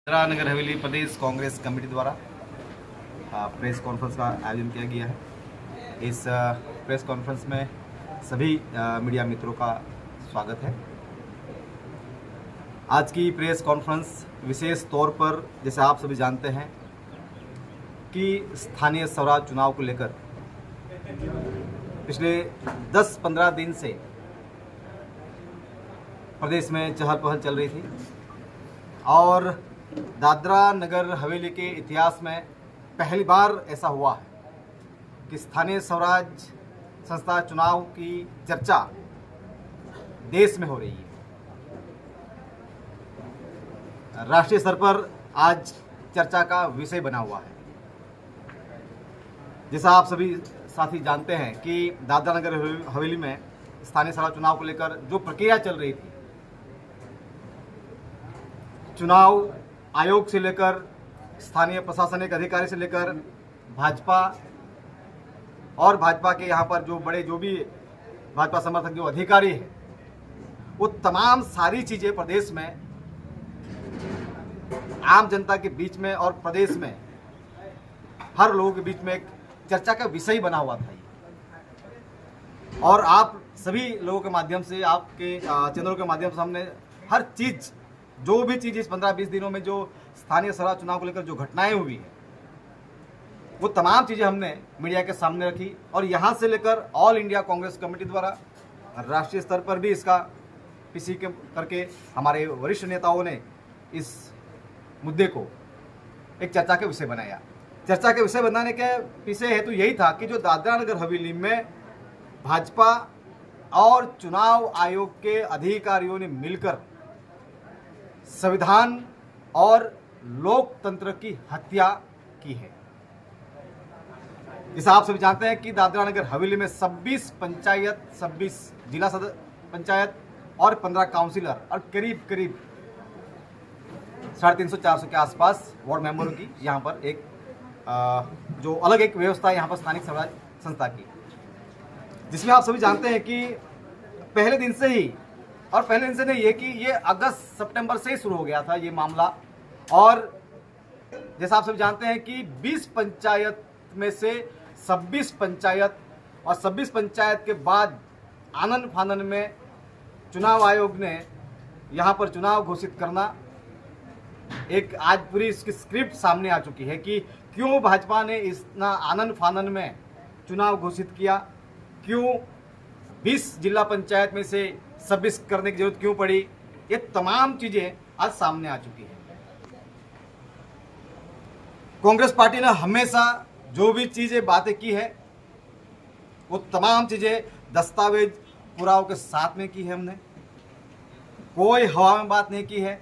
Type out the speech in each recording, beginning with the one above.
दादरा नगर हवेली प्रदेश Congress committee द्वारा press conference का आयोजन किया गया है। इस प्रेस कॉन्फ्रेंस में सभी मीडिया मित्रों का स्वागत है। आज की प्रेस कॉन्फ्रेंस विशेष तौर पर, जैसे आप सभी जानते हैं कि स्थानीय स्वराज चुनाव को लेकर पिछले 10-15 दिन से प्रदेश में चहल पहल चल रही थी और दादरा नगर हवेली के इतिहास में पहली बार ऐसा हुआ है कि स्थानीय स्वराज संस्था चुनाव की चर्चा देश में हो रही है। राष्ट्रीय स्तर पर आज चर्चा का विषय बना हुआ है। जैसा आप सभी साथी जानते हैं कि दादरा नगर हवेली में स्थानीय स्वराज चुनाव को लेकर जो प्रक्रिया चल रही थी, चुनाव आयोग से लेकर स्थानीय प्रशासनिक अधिकारी से लेकर भाजपा और भाजपा के यहाँ पर जो भी भाजपा समर्थक जो अधिकारी है, वो तमाम सारी चीज़ें प्रदेश में आम जनता के बीच में और प्रदेश में हर लोगों के बीच में एक चर्चा का विषय बना हुआ था। और आप सभी लोगों के माध्यम से, आपके चैनलों के माध्यम से हमने हर चीज़, जो भी चीज़ इस 15-20 दिनों में जो स्थानीय स्वराज चुनाव को लेकर जो घटनाएं हुई है, वो तमाम चीज़ें हमने मीडिया के सामने रखी। और यहाँ से लेकर ऑल इंडिया कांग्रेस कमेटी द्वारा राष्ट्रीय स्तर पर भी इसका पीसी करके हमारे वरिष्ठ नेताओं ने इस मुद्दे को एक चर्चा के विषय बनाया। चर्चा के विषय बनाने के पीछे हेतु यही था कि जो दादरा नगर हवेली में भाजपा और चुनाव आयोग के अधिकारियों ने मिलकर संविधान और लोकतंत्र की हत्या की है। जैसा आप सभी जानते हैं कि दादरा नगर हवेली में 26 पंचायत, 26 जिला पंचायत और 15 काउंसिलर और करीब 350-400 के आसपास वार्ड मेंबरों की यहाँ पर एक जो अलग एक व्यवस्था है यहाँ पर स्थानिक स्वराज संस्था की, जिसमें आप सभी जानते हैं कि पहले दिन से नहीं है कि ये अगस्त-सितंबर से ही शुरू हो गया था ये मामला। और जैसा आप सभी जानते हैं कि 20 पंचायत में से 26 पंचायत और 26 पंचायत के बाद आनन फानन में चुनाव आयोग ने यहाँ पर चुनाव घोषित करना, एक आज पूरी इसकी स्क्रिप्ट सामने आ चुकी है कि क्यों भाजपा ने इतना आनन फानन में चुनाव घोषित किया, क्यों 20 जिला पंचायत में से 26 करने की जरूरत क्यों पड़ी। ये तमाम चीजें आज सामने आ चुकी है। कांग्रेस पार्टी ने हमेशा जो भी चीजें बातें की है, वो तमाम चीजें दस्तावेज पुरावों के साथ में की है। हमने कोई हवा में बात नहीं की है।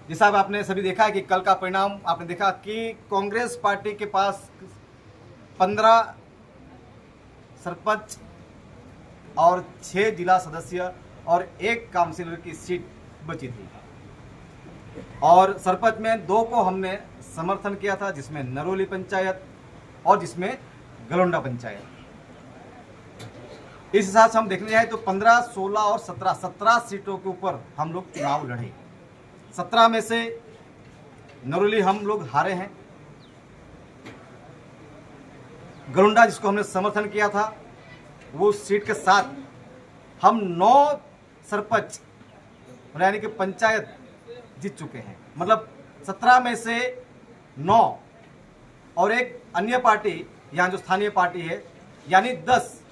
जैसा आपने सभी देखा है कि कल का परिणाम आपने देखा कि कांग्रेस पार्टी के पास 15 सरपंच और 6 जिला सदस्य और 1 काउंसिलर की सीट बची थी। और सरपंच में 2 को हमने समर्थन किया था, जिसमें नरोली पंचायत और जिसमें गलोंडा पंचायत। इस हिसाब से हम देखने जाए तो 15, 16 और 17 सीटों के ऊपर हम लोग चुनाव लड़े। 17 में से नरोली हम लोग हारे हैं। गलोंडा, जिसको हमने समर्थन किया था, वो सीट के साथ हम 9 सरपंच यानी कि पंचायत जीत चुके हैं। मतलब 17 में से 9 और एक अन्य पार्टी यहाँ जो स्थानीय पार्टी है यानी 10,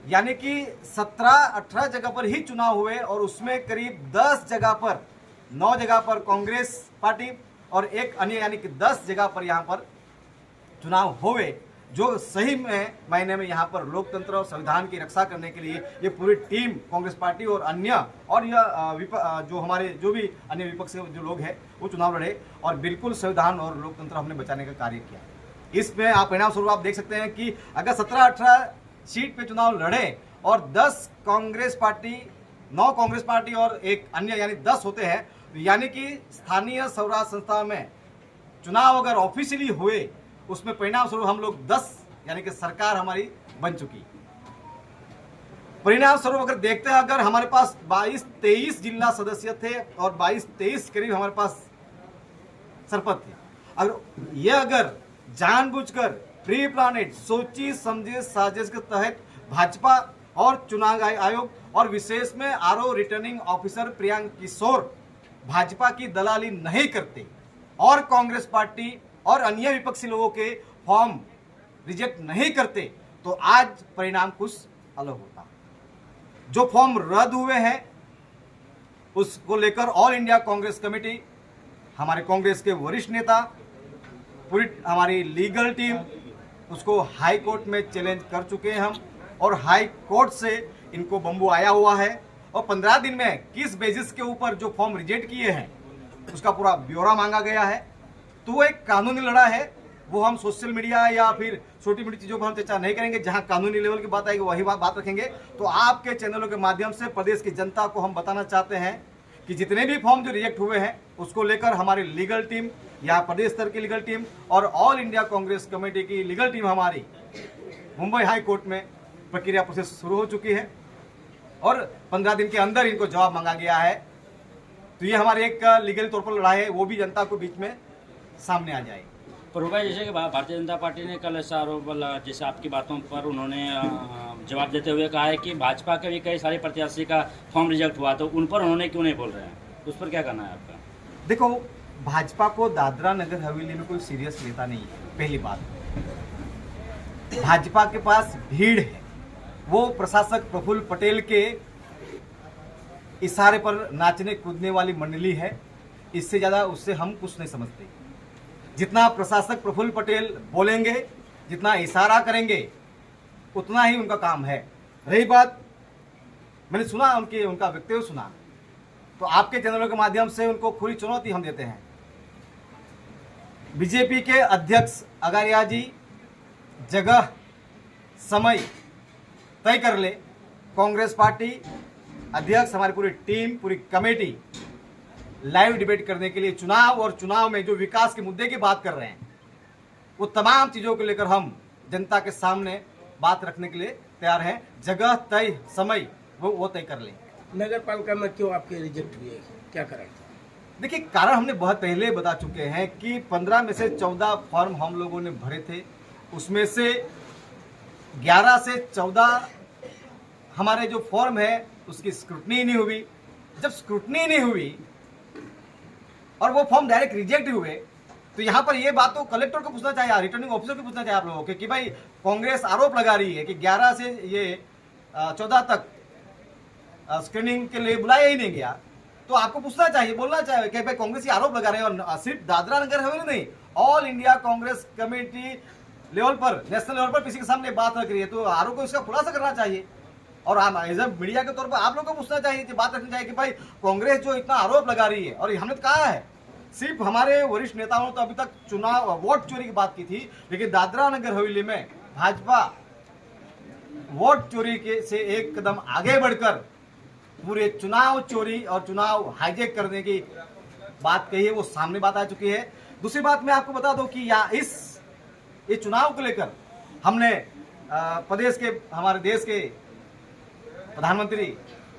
यानी कि 17-18 जगह पर ही चुनाव हुए और उसमें करीब 10 जगह पर, 9 जगह पर कांग्रेस पार्टी और एक अन्य यानी कि 10 जगह पर यहाँ पर चुनाव हुए, जो सही में मायने में यहाँ पर लोकतंत्र और संविधान की रक्षा करने के लिए ये पूरी टीम कांग्रेस पार्टी और अन्य और यह जो हमारे जो भी अन्य विपक्ष के जो लोग हैं वो चुनाव लड़े और बिल्कुल संविधान और लोकतंत्र हमने बचाने का कार्य किया। इसमें आप परिणाम स्वरूप आप देख सकते हैं कि अगर 17-18 सीट पे चुनाव लड़े और 10 कांग्रेस पार्टी, 9 कांग्रेस पार्टी और एक अन्य यानी 10 होते हैं, यानी कि स्थानीय स्वराज संस्था में चुनाव अगर ऑफिशियली हुए, उसमें परिणाम स्वरूप हम लोग 10 यानी कि सरकार हमारी बन चुकी। परिणाम स्वरूप अगर देखते हैं, अगर हमारे पास 22-23 जिला सदस्य थे और 22-23 करीब हमारे पास सरपंच थे। अगर जानबूझकर प्री प्लानेड सोची समझी साजिश के तहत भाजपा और चुनाव आयोग और विशेष में आरओ रिटर्निंग ऑफिसर प्रियांक किशोर भाजपा की दलाली नहीं करते और कांग्रेस पार्टी और अन्य विपक्षी लोगों के फॉर्म रिजेक्ट नहीं करते तो आज परिणाम कुछ अलग होता। जो फॉर्म रद्द हुए हैं उसको लेकर ऑल इंडिया कांग्रेस कमेटी, हमारे कांग्रेस के वरिष्ठ नेता, पूरी हमारी लीगल टीम उसको हाई कोर्ट में चैलेंज कर चुके हैं हम, और हाई कोर्ट से इनको बम्बू आया हुआ है और 15 दिन में किस बेसिस के ऊपर जो फॉर्म रिजेक्ट किए हैं उसका पूरा ब्यौरा मांगा गया है। तो वो एक कानूनी लड़ा है, वो हम सोशल मीडिया या फिर छोटी मोटी चीज़ों पर हम चर्चा नहीं करेंगे। जहां कानूनी लेवल की बात आएगी वही बात रखेंगे। तो आपके चैनलों के माध्यम से प्रदेश की जनता को हम बताना चाहते हैं कि जितने भी फॉर्म जो रिजेक्ट हुए हैं उसको लेकर हमारी लीगल टीम या प्रदेश स्तर की लीगल टीम और ऑल इंडिया कांग्रेस कमेटी की लीगल टीम हमारी मुंबई हाई कोर्ट में प्रक्रिया प्रोसेस शुरू हो चुकी है और 15 दिन के अंदर इनको जवाब मांगा गया है। तो ये हमारी एक लीगल तौर पर लड़ाई है, वो भी जनता को बीच में सामने आ जाएगी। प्रभु भाई, जैसे कि भारतीय जनता पार्टी ने कल ऐसा आरोप, जैसे आपकी बातों पर उन्होंने जवाब देते हुए कहा है कि भाजपा के भी कई सारे प्रत्याशी का फॉर्म रिजेक्ट हुआ, तो उन पर उन्होंने क्यों नहीं बोल रहे हैं, उस पर क्या करना है आपका? देखो, भाजपा को दादरा नगर हवेली में कोई सीरियस लेता नहीं है। पहली बात, भाजपा के पास भीड़ है, वो प्रशासक प्रफुल्ल पटेल के इशारे पर नाचने कूदने वाली मंडली है। इससे ज़्यादा उससे हम कुछ नहीं समझते। जितना प्रशासक प्रफुल्ल पटेल बोलेंगे, जितना इशारा करेंगे, उतना ही उनका काम है। रही बात, मैंने सुना उनका वक्तव्य सुना, तो आपके चैनलों के माध्यम से उनको खुली चुनौती हम देते हैं। बीजेपी के अध्यक्ष अगारिया जी जगह समय तय कर ले। कांग्रेस पार्टी अध्यक्ष, हमारी पूरी टीम, पूरी कमेटी लाइव डिबेट करने के लिए चुनाव और चुनाव में जो विकास के मुद्दे की बात कर रहे हैं, वो तमाम चीज़ों को लेकर हम जनता के सामने बात रखने के लिए तैयार हैं। जगह तय समय वो तय कर लें। नगर पालिका में क्यों आपके रिजेक्ट हुए, क्या कारण था? देखिए, कारण हमने बहुत पहले बता चुके हैं कि 15 में से 14 फॉर्म हम लोगों ने भरे थे। उसमें से 11 से 14 हमारे जो फॉर्म है उसकी स्क्रूटनी नहीं हुई। जब स्क्रूटनी नहीं हुई और वो फॉर्म डायरेक्ट रिजेक्ट हुए, तो यहाँ पर ये बात तो कलेक्टर को पूछना चाहिए, रिटर्निंग ऑफिसर को पूछना चाहिए आप लोगों के, कि भाई कांग्रेस आरोप लगा रही है कि 11 से ये 14 तक स्क्रीनिंग के लिए बुलाया ही नहीं गया। तो आपको पूछना चाहिए, बोलना चाहिए कि भाई कांग्रेस ये आरोप लगा रहे हैं। और सिर्फ दादरा नगर हवेली नहीं, all India Congress committee level पर, नेशनल लेवल पर किसी के सामने बात रख रही है, तो आरोप को इसका खुलासा करना चाहिए। और एज ए मीडिया के तौर पर आप लोग को पूछना चाहिए, बात रखनी चाहिए कि भाई कांग्रेस जो इतना आरोप लगा रही है, और हमने तो कहा है, सिर्फ हमारे वरिष्ठ नेताओं ने तो अभी तक चुनाव वोट चोरी की बात की थी, लेकिन दादरा नगर हवेली में भाजपा वोट चोरी के से एक कदम आगे बढ़कर पूरे चुनाव चोरी और चुनाव हाईजैक करने की बात कही है, वो सामने बात आ चुकी है। दूसरी बात मैं आपको बता दूं कि ये चुनाव को लेकर हमने प्रदेश के, हमारे देश के प्रधानमंत्री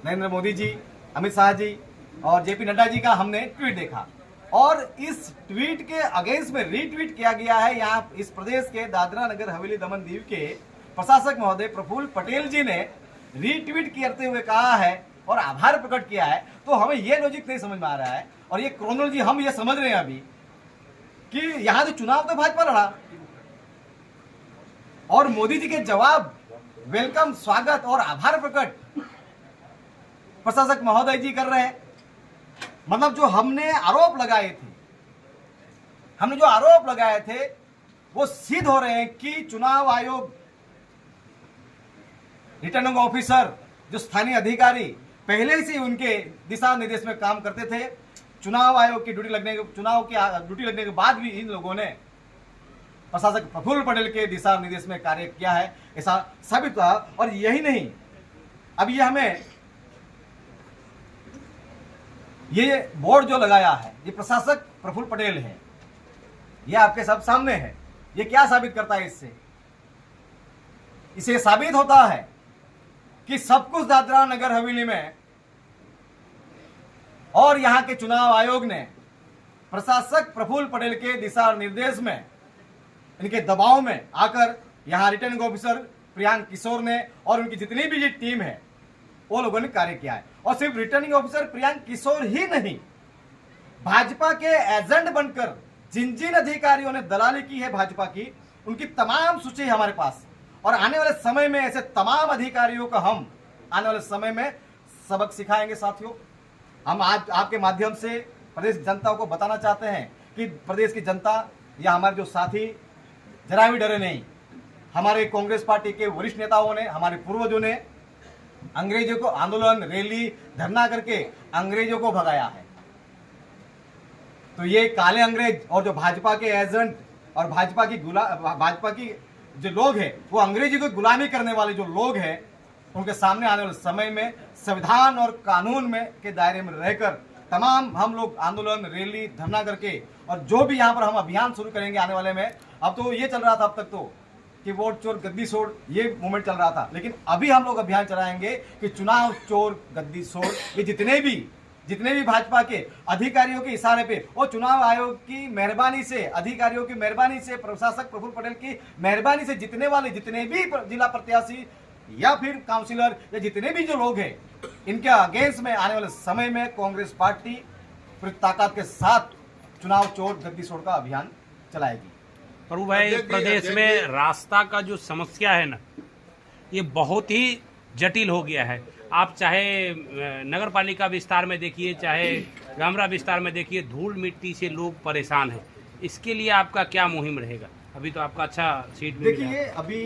नरेंद्र मोदी जी, अमित शाह जी और जेपी नड्डा जी का हमने ट्वीट देखा, और इस ट्वीट के अगेंस्ट में रीट्वीट किया गया है। यहाँ इस प्रदेश के दादरा नगर हवेली दमन दीव के प्रशासक महोदय प्रफुल्ल पटेल जी ने रीट्वीट करते हुए कहा है और आभार प्रकट किया है। तो हमें ये लॉजिक नहीं समझ में आ रहा है, और ये क्रोनोलॉजी हम ये समझ रहे हैं अभी कि यहाँ तो चुनाव तो भाजपा लड़ा, और मोदी जी के जवाब, वेलकम, स्वागत और आभार प्रकट प्रशासक महोदय जी कर रहे हैं। मतलब जो हमने आरोप लगाए थे, वो सिद्ध हो रहे हैं कि चुनाव आयोग, रिटर्निंग ऑफिसर, जो स्थानीय अधिकारी पहले से उनके दिशा निर्देश में काम करते थे, चुनाव आयोग की चुनाव की ड्यूटी लगने के बाद भी इन लोगों ने प्रशासक प्रफुल्ल पटेल के दिशा निर्देश में कार्य किया है, ऐसा साबित हुआ। और यही नहीं, अब ये हमें ये बोर्ड जो लगाया है, ये प्रशासक प्रफुल्ल पटेल है, ये आपके सब सामने है। ये क्या साबित करता है? इससे साबित होता है कि सब कुछ दादरा नगर हवेली में और यहां के चुनाव आयोग ने प्रशासक प्रफुल्ल पटेल के दिशा निर्देश में, इनके दबाव में आकर यहाँ रिटर्निंग ऑफिसर प्रियांक किशोर ने और उनकी जितनी भी टीम है वो लोगों ने कार्य किया है। और सिर्फ रिटर्निंग ऑफिसर प्रियांक किशोर ही नहीं, भाजपा के एजेंट बनकर जिन जिन अधिकारियों ने दलाली की है भाजपा की, उनकी तमाम सूची हमारे पास। और आने वाले समय में ऐसे तमाम अधिकारियों का हम आने वाले समय में सबक सिखाएंगे। साथियों, हम आज आपके माध्यम से प्रदेश जनता को बताना चाहते हैं कि प्रदेश की जनता या हमारे जो साथी जरा भी डरे नहीं। हमारे कांग्रेस पार्टी के वरिष्ठ नेताओं ने, हमारे पूर्वजों ने अंग्रेजों को आंदोलन, रैली, धरना करके अंग्रेजों को भगाया है। तो ये काले अंग्रेज और जो भाजपा के एजेंट और भाजपा की जो लोग हैं, वो अंग्रेजी को गुलामी करने वाले जो लोग हैं, उनके सामने आने वाले समय में संविधान और कानून में के दायरे में रहकर तमाम हम लोग आंदोलन, रैली, धरना करके और जो भी यहाँ पर हम अभियान शुरू करेंगे आने वाले में। अब तो ये चल रहा था अब तक तो कि वोट चोर गद्दी छोड़, ये मूवमेंट चल रहा था, लेकिन अभी हम लोग अभियान चलाएंगे कि चुनाव चोर गद्दी छोड़। ये जितने भी भाजपा के अधिकारियों के इशारे पे और चुनाव आयोग की मेहरबानी से, अधिकारियों की मेहरबानी से, प्रशासक प्रफुल्ल पटेल की मेहरबानी से जितने भी जिला प्रत्याशी या फिर काउंसिलर या जितने भी जो लोग हैं, इनके अगेंस्ट में आने वाले समय में कांग्रेस पार्टी पूरी ताकत के साथ चुनाव चोर गद्दी छोड़ का अभियान चलाएगी। प्रभु भाई, प्रदेश में रास्ता का जो समस्या है ना, ये बहुत ही जटिल हो गया है। आप चाहे नगर पालिका विस्तार में देखिए, चाहे गामरा विस्तार में देखिए, धूल मिट्टी से लोग परेशान हैं। इसके लिए आपका क्या मुहिम रहेगा? अभी तो आपका अच्छा सीट मिल गया। देखिए, अभी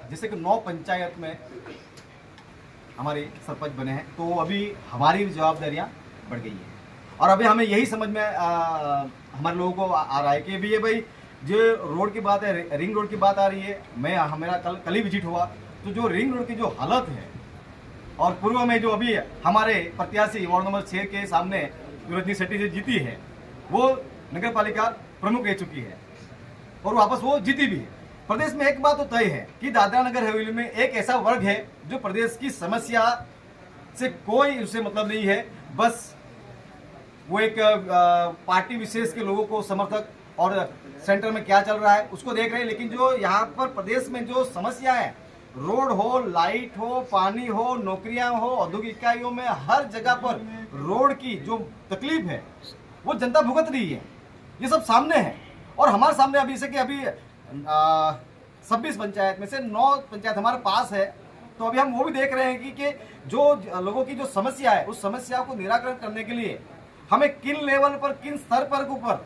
जैसे कि 9 पंचायत में हमारे सरपंच बने हैं, तो अभी हमारी जवाबदारियां बढ़ गई है। और अभी हमें यही समझ में हमारे लोगों को आ रहा है कि भी ये भाई जो रोड की बात है, रिंग रोड की बात आ रही है। मेरा कल ही विजिट हुआ, तो जो रिंग रोड की जो हालत है और पूर्व में जो अभी हमारे प्रत्याशी वार्ड नंबर 6 के सामने जो रजनी शेट्टी से जीती है, वो नगर पालिका प्रमुख रह चुकी है और वापस वो जीती भी है। प्रदेश में एक बात तो तय है कि दादरा नगर हवेली में एक ऐसा वर्ग है जो प्रदेश की समस्या से कोई उससे मतलब नहीं है, बस वो एक पार्टी विशेष के लोगों को समर्थक और सेंटर में क्या चल रहा है उसको देख रहे हैं। लेकिन जो यहाँ पर प्रदेश में जो समस्या है, रोड हो, लाइट हो, पानी हो, नौकरियां हो, औद्योगिक इकाइयों में हर जगह पर रोड की जो तकलीफ है वो जनता भुगत रही है। ये सब सामने है और हमारे सामने अभी से कि अभी 26 पंचायत में से 9 पंचायत हमारे पास है, तो अभी हम वो भी देख रहे हैं कि जो लोगों की जो समस्या है उस समस्या को निराकरण करने के लिए हमें किन लेवल पर, किन स्तर पर ऊपर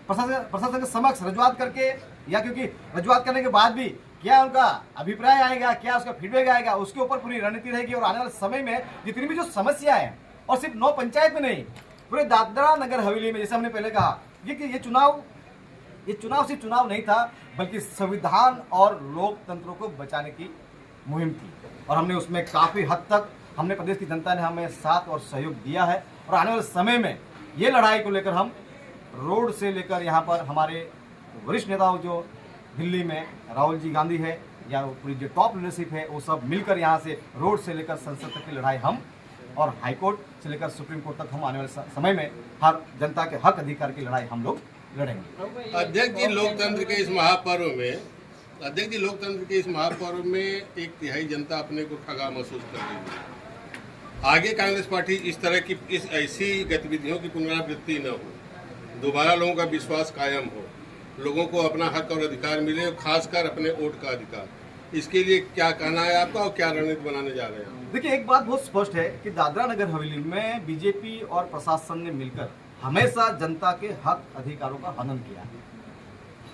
प्रशासन के समक्ष रजुआत करके, या क्योंकि रजुआत करने के बाद भी क्या उनका अभिप्राय आएगा, क्या उसका फीडबैक आएगा, उसके ऊपर पूरी रणनीति रहेगी। और आने वाले समय में जितनी भी जो समस्या है, और सिर्फ 9 पंचायत में नहीं, पूरे दादरा नगर हवेली में, जैसे हमने पहले कहा कि ये चुनाव सिर्फ चुनाव नहीं था, बल्कि संविधान और लोकतंत्र को बचाने की मुहिम थी। और हमने उसमें काफी हद तक हमने प्रदेश की जनता ने हमें साथ और सहयोग दिया है। और आने वाले समय में ये लड़ाई को लेकर हम रोड से लेकर यहाँ पर हमारे वरिष्ठ नेताओं जो दिल्ली में राहुल जी गांधी है या पूरी जो टॉप लीडरशिप है, वो सब मिलकर यहाँ से रोड से लेकर संसद तक की लड़ाई हम, और हाई कोर्ट से लेकर सुप्रीम कोर्ट तक हम आने वाले समय में हर जनता के हक अधिकार की लड़ाई हम लोग लड़ेंगे। अध्यक्ष जी, लोकतंत्र के इस महापर्व में एक तिहाई जनता अपने को ठगा महसूस कर रही है। आगे कांग्रेस पार्टी इस तरह की ऐसी गतिविधियों की पुनरावृत्ति न हो, दोबारा लोगों का विश्वास कायम हो, लोगों को अपना हक और अधिकार मिले, खासकर अपने वोट का अधिकार। इसके लिए क्या कहना है आपका और क्या रणनीति बनाने जा रहे हैं? देखिए, एक बात बहुत स्पष्ट है कि दादरा नगर हवेली में बीजेपी और प्रशासन ने मिलकर हमेशा जनता के हक अधिकारों का हनन किया है।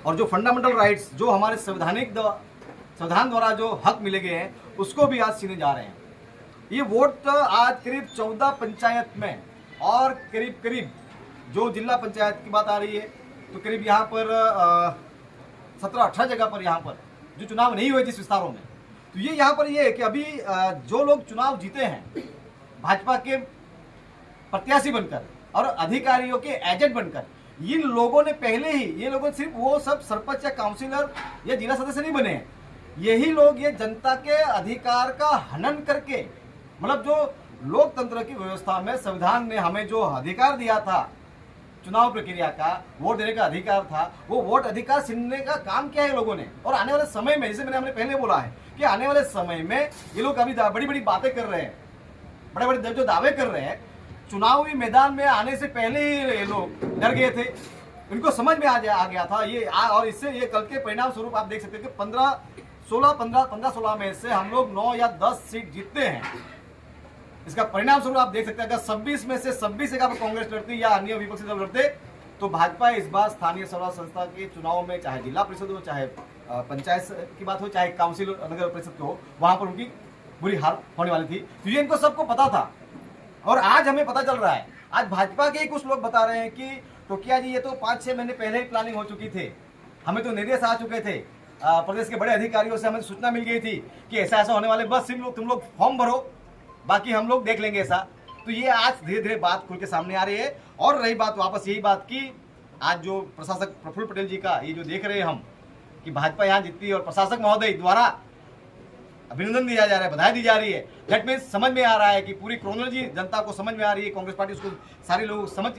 और जो फंडामेंटल राइट्स, जो हमारे संविधान द्वारा जो हक मिले गए हैं, उसको भी आज छीने जा रहे हैं। ये वोट आज करीब 14 पंचायत में और करीब जो जिला पंचायत की बात आ रही है, तो करीब यहाँ पर 17-18 जगह पर यहाँ पर जो चुनाव नहीं हुए जिस विस्तारों में, तो ये यहाँ पर ये है कि अभी जो लोग चुनाव जीते हैं भाजपा के प्रत्याशी बनकर और अधिकारियों के एजेंट बनकर, इन लोगों ने पहले ही, ये लोग सिर्फ वो सब सरपंच या काउंसिलर या जिला सदस्य नहीं बने हैं, यही लोग ये जनता के अधिकार का हनन करके, मतलब जो लोकतंत्र की व्यवस्था में संविधान ने हमें जो अधिकार दिया था चुनाव प्रक्रिया का वोट देने का अधिकार था, वो वोट अधिकार छीनने का काम किया है लोगों ने। और आने वाले समय में, जैसे हमने पहले बोला है कि आने वाले समय में ये लोग अभी बड़ी बड़ी बातें कर रहे हैं, बड़े बड़े जो दावे कर रहे हैं, चुनावी मैदान में आने से पहले ही ये लोग डर गए थे, इनको समझ में आ गया था ये और इससे ये कल के परिणाम स्वरूप आप देख सकते हैं कि 15-16 में से हम लोग 9 या 10 सीट जीतते हैं। इसका परिणाम स्वरूप आप देख सकते हैं, अगर 26 में से 26 जगह पर कांग्रेस लड़ती या अन्य विपक्षी दल लड़ते तो भाजपा इस बार स्थानीय स्वराज संस्था के चुनाव में, चाहे जिला परिषद हो, चाहे पंचायत की बात हो, चाहे काउंसिल नगर परिषद की हो, वहां पर उनकी बुरी हार होने वाली थी। तो ये इनको सबको पता था और आज हमें पता चल रहा है। आज भाजपा के ही कुछ लोग बता रहे हैं कि टोकिया जी ये तो 5-6 महीने पहले ही प्लानिंग हो चुकी थी, हमें तो निर्देश आ चुके थे, प्रदेश के बड़े अधिकारियों से हमें सूचना मिल गई थी कि ऐसा ऐसा होने वाले, बस तुम लोग फॉर्म भरो, बाकी हम लोग देख लेंगे ऐसा। तो ये आज धीरे धीरे बात खुल के सामने आ रही है। और रही बात वापस यही बात की, आज जो प्रशासक प्रफुल्ल पटेल जी का ये जो देख रहे हैं हम कि भाजपा यहाँ जीतती है और प्रशासक महोदय द्वारा अभिनंदन दिया जा रहा है, बधाई दी जा रही है, दैट मीन्स समझ में आ रहा है कि पूरी क्रोनोलॉजी जनता को समझ में आ रही है, कांग्रेस पार्टी उसको सारे लोग समझ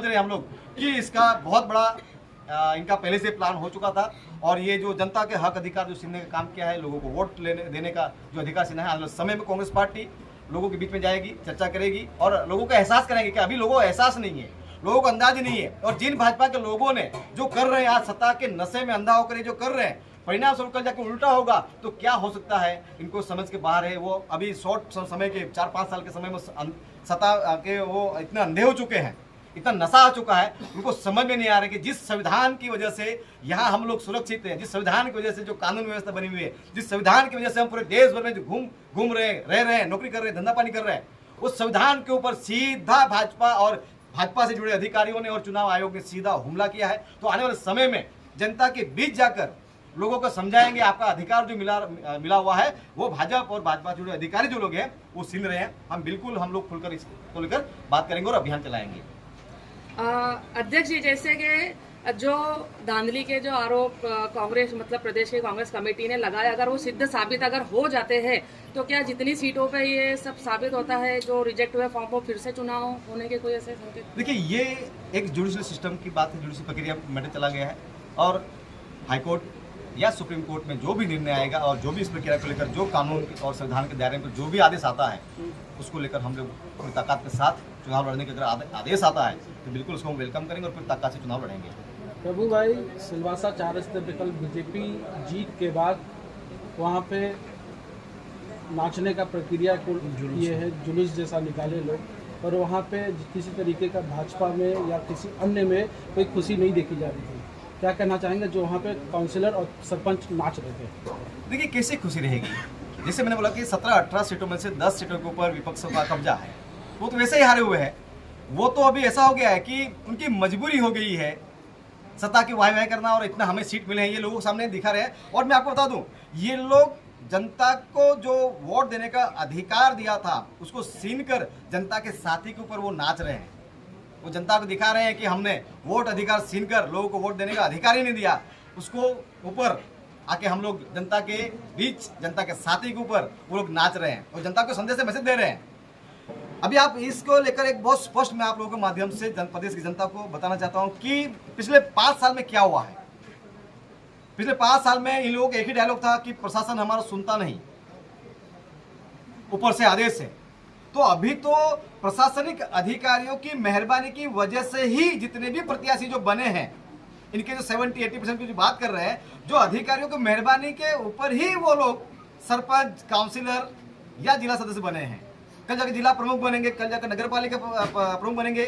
रहे हैं हम लोग कि इसका बहुत बड़ा इनका पहले से प्लान हो चुका था। और ये जो जनता के हक अधिकार जो छीनने का काम किया है, लोगों को वोट देने का जो अधिकार छीना है, आने वाले समय में कांग्रेस पार्टी लोगों के बीच में जाएगी, चर्चा करेगी और लोगों को एहसास कराएंगे कि अभी लोगों को एहसास नहीं है, लोगों को अंदाज ही नहीं है। और जिन भाजपा के लोगों ने जो कर रहे हैं, आज सत्ता के नशे में अंधा होकर जो कर रहे हैं, परिणाम स्वरूप कल जाकर उल्टा होगा तो क्या हो सकता है, इनको समझ के बाहर है। वो अभी शॉर्ट समय के 4-5 साल के समय में सत्ता के वो इतना अंधे हो चुके हैं, इतना नशा आ चुका है, उनको समझ में नहीं आ रहा कि जिस संविधान की वजह से यहाँ हम लोग सुरक्षित हैं, जिस संविधान की वजह से जो कानून व्यवस्था बनी हुई है, जिस संविधान की वजह से हम पूरे देश भर में जो घूम रहे हैं, रह रहे हैं, नौकरी कर रहे हैं, धंधा पानी कर रहे हैं, उस संविधान के ऊपर सीधा भाजपा और भाजपा से जुड़े अधिकारियों ने और चुनाव आयोग ने सीधा हमला किया है। तो आने वाले समय में जनता के बीच जाकर लोगों को समझाएंगे आपका अधिकार जो मिला हुआ है वो भाजपा और भाजपा जुड़े अधिकारी जो लोग हैं वो छीन रहे हैं। हम लोग खुलकर इसको लेकर बात करेंगे और अभियान चलाएंगे। अध्यक्ष जी, जैसे कि जो धांधली के जो आरोप कांग्रेस मतलब प्रदेश की कांग्रेस कमेटी ने लगाए, अगर वो सिद्ध साबित अगर हो जाते हैं तो क्या जितनी सीटों पे ये सब साबित होता है जो रिजेक्ट हुए फॉर्म को फिर से चुनाव होने के कोई ऐसे संकेत? देखिए, ये एक जुडिशियल सिस्टम की बात है, जुडिशियल प्रक्रिया मैटर चला गया है और हाईकोर्ट या सुप्रीम कोर्ट में जो भी निर्णय आएगा और जो भी इस प्रक्रिया को लेकर जो कानून और संविधान के दायरे में जो भी आदेश आता है उसको लेकर हम लोग पूरी ताकत के साथ चुनाव लड़ने के अगर आदेश आता है तो बिल्कुल उसको हम वेलकम करेंगे और पूरी ताकत से चुनाव लड़ेंगे। प्रभु भाई, सिलवासा 4 स्तर पे कल बीजेपी जीत के बाद वहाँ पे नाचने का प्रक्रिया को ये है, जुलूस जैसा निकाले लोग, और वहाँ पे किसी तरीके का भाजपा में या किसी अन्य में कोई खुशी नहीं देखी जा रही थी। क्या कहना चाहेंगे जो वहाँ पे काउंसिलर और सरपंच नाच रहे थे? देखिए, कैसे खुशी रहेगी, जैसे मैंने बोला कि 17-18 सीटों में से 10 सीटों के ऊपर विपक्षों का कब्जा है, वो तो वैसे ही हारे हुए हैं। वो तो अभी ऐसा हो गया है कि उनकी मजबूरी हो गई है सत्ता की वाह वाह करना और इतना हमें सीट मिले हैं, ये लोगों के सामने दिखा रहे हैं। और मैं आपको बता दूं, ये लोग जनता को जो वोट देने का अधिकार दिया था उसको छीन कर जनता के साथी के ऊपर वो नाच रहे हैं। वो जनता को दिखा रहे हैं कि हमने वोट अधिकार छीन कर लोगों को वोट देने का अधिकार ही नहीं दिया, उसको ऊपर आके हम लोग जनता के बीच, जनता के साथी के ऊपर वो लोग नाच रहे हैं और जनता को संदेश मैसेज दे रहे हैं। अभी आप इसको लेकर एक बहुत स्पष्ट मैं आप लोगों के माध्यम से प्रदेश की जनता को बताना चाहता हूं कि पिछले 5 साल में क्या हुआ है। पिछले 5 साल में इन लोगों का एक ही डायलॉग था कि प्रशासन हमारा सुनता नहीं, ऊपर से आदेश है। तो अभी तो प्रशासनिक अधिकारियों की मेहरबानी की वजह से ही जितने भी प्रत्याशी जो बने हैं, इनके जो 70-80% की जो बात कर रहे हैं, जो अधिकारियों की मेहरबानी के ऊपर ही वो लोग सरपंच, काउंसिलर या जिला सदस्य बने हैं। कल जाकर जिला प्रमुख बनेंगे, कल जाकर नगर पालिका प्रमुख बनेंगे।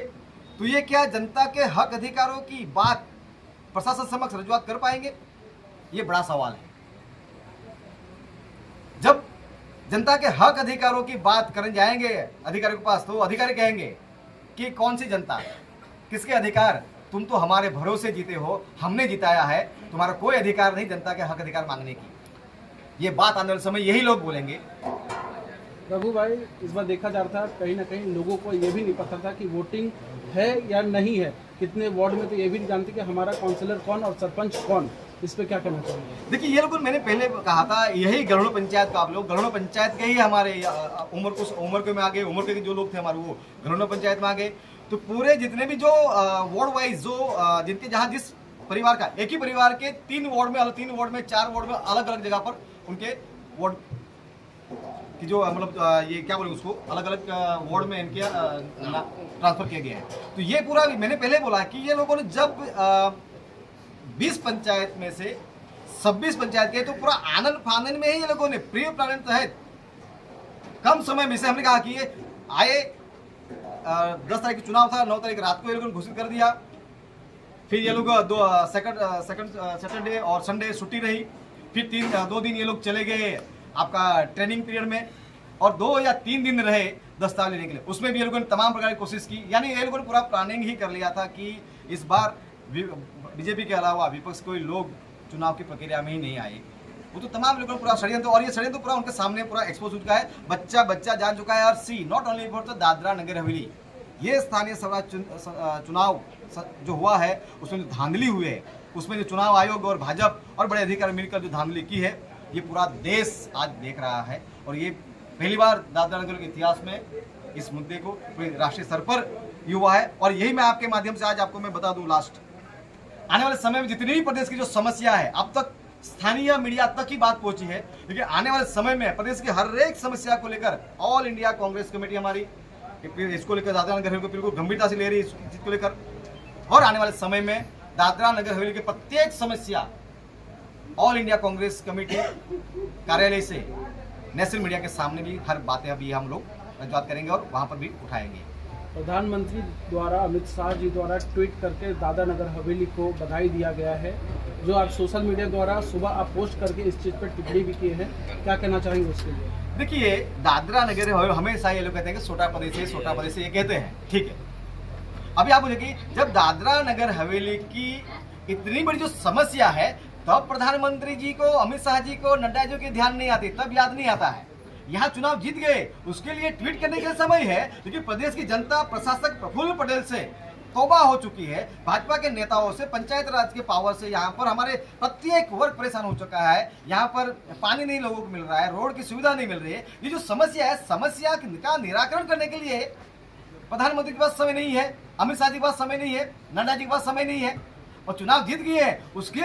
तो ये क्या जनता के हक अधिकारों की बात प्रशासन समक्ष रजुआत कर पाएंगे? ये बड़ा सवाल है। जब जनता के हक अधिकारों की बात करने जाएंगे अधिकारियों के पास तो अधिकारी कहेंगे कि कौन सी जनता, किसके अधिकार, तुम तो हमारे भरोसे जीते हो, हमने जिताया है, तुम्हारा कोई अधिकार नहीं जनता के हक अधिकार मांगने की। ये बात आने वाले समय यही लोग बोलेंगे। प्रभु भाई, इस बार देखा जा रहा था कहीं ना कहीं लोगों को ये भी नहीं पता था कि वोटिंग है या नहीं है, कितने वार्ड में तो ये भी नहीं जानते कि हमारा काउंसलर कौन और सरपंच कौन। इस पे क्या कहना चाहिए? देखिए, ये लोग मैंने पहले कहा था, यही गढ़ों पंचायत का, आप लोग गढ़ों पंचायत के ही हमारे उम्र के में आ गए, उम्र के जो लोग थे हमारे वो गढ़ों पंचायत में आ गए। तो पूरे जितने भी जो वार्ड वाइज जो जिनके जहाँ जिस परिवार का एक ही परिवार के 3 वार्ड में 4 वार्ड में अलग अलग जगह पर उनके वार्ड कि जो मतलब ये क्या बोले उसको अलग अलग वार्ड में इनके ट्रांसफर किया गया है। तो ये पूरा मैंने पहले बोला कि ये लोगों ने जब 20 पंचायत में से 26 पंचायत के तो पूरा आनंद फानंद में ही ये लोगों ने प्री प्लानिंग तहत कम समय में से हमने कहा कि ये आए 10 तारीख चुनाव था, 9 तारीख रात को ये लोगों ने घोषित कर दिया। फिर ये लोग सेकंड सैटरडे और संडे छुट्टी रही। फिर 2 दिन ये लोग चले गए आपका ट्रेनिंग पीरियड में और 2 या 3 दिन रहे दस्तावेज लेने के लिए। उसमें भी ये लोगों ने तमाम प्रकार की कोशिश की, यानी ये लोगों ने पूरा प्लानिंग ही कर लिया था कि इस बार बीजेपी के अलावा विपक्ष कोई लोग चुनाव की प्रक्रिया में ही नहीं आए। वो तो तमाम लोगों ने पूरा षड्यंत्र, और ये षड्यंत्र पूरा उनके सामने पूरा एक्सपोज हो चुका है, बच्चा जान चुका है। और see not only for the Dadra Nagar Haveli, ये स्थानीय स्वराज चुनाव जो हुआ है उसमें जो धांधली हुई है, उसमें जो चुनाव आयोग और भाजपा और बड़े अधिकारी मिलकर जो धांधली की है, ये पूरा देश आज देख रहा है। और ये पहली बार दादरा नगर के इतिहास में इस मुद्दे को राष्ट्रीय स्तर पर हुआ है। और यही मैं आपके माध्यम से आज आपको मैं बता दूं, लास्ट आने वाले समय में जितनी भी प्रदेश की जो समस्या है, अब तक स्थानीय मीडिया तक ही बात पहुंची है, लेकिन आने वाले समय में प्रदेश की हर एक समस्या को लेकर ऑल इंडिया कांग्रेस कमेटी हमारी इसको लेकर दादरा नगर हवेली को बिल्कुल गंभीरता से ले रही है इस चीज को लेकर। और आने वाले समय में दादरा नगर हवेली की प्रत्येक समस्या ऑल इंडिया कांग्रेस कमेटी कार्यालय से नेशनल मीडिया के सामने भी हर बातें अभी हम लोग रजूआत करेंगे और वहां पर भी उठाएंगे। प्रधानमंत्री द्वारा अमित शाह जी द्वारा ट्वीट करके दादरा नगर हवेली को बधाई दिया गया है, जो आप सोशल मीडिया द्वारा सुबह आप पोस्ट करके इस चीज़ पर टिप्पणी भी किए हैं, क्या कहना चाहेंगे उसके लिए? देखिए, दादरा नगर हवेली हमेशा ये लोग कहते हैं कि छोटा प्रदेश है, ये कहते हैं, ठीक है। अभी आप बोलिए कि जब दादरा नगर हवेली की इतनी बड़ी जो समस्या है, तब प्रधानमंत्री जी को, अमित शाह जी को, नड्डा जी के ध्यान नहीं आती, तब याद नहीं आता है। यहाँ चुनाव जीत गए, उसके लिए ट्वीट करने के समय है, लेकिन प्रदेश की जनता प्रशासक प्रफुल्ल पटेल से तौबा हो चुकी है, भाजपा के नेताओं से, पंचायत राज के पावर से यहाँ पर हमारे प्रत्येक वर्ग परेशान हो चुका है। यहाँ पर पानी नहीं लोगों को मिल रहा है, रोड की सुविधा नहीं मिल रही है। ये जो समस्या है, समस्या का निराकरण करने के लिए प्रधानमंत्री के पास समय नहीं है, अमित शाह जी के पास समय नहीं है, नड्डा जी के पास समय नहीं है, और चुनाव जीत गए हैं उसके